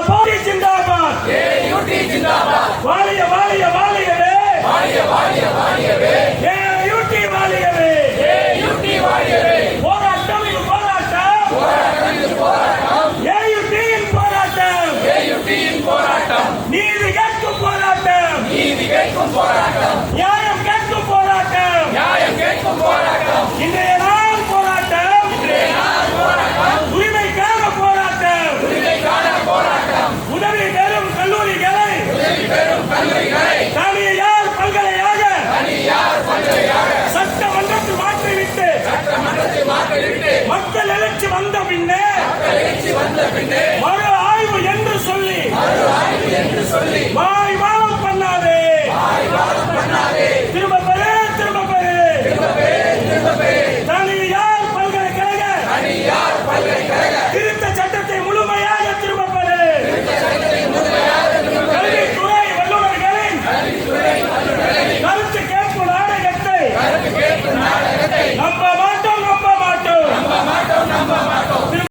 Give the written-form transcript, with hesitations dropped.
போட்டி ஜிந்தாபாத் வாலிய வாலிய வாலியவே ஏயூடி வாலியவே போராட்டம் இது போராட்டம் ஏயூடியின் போராட்டம் நீதி கேட்கும் போராட்டம் நியாயம் கேட்கும் போராட்டம் இன்றைய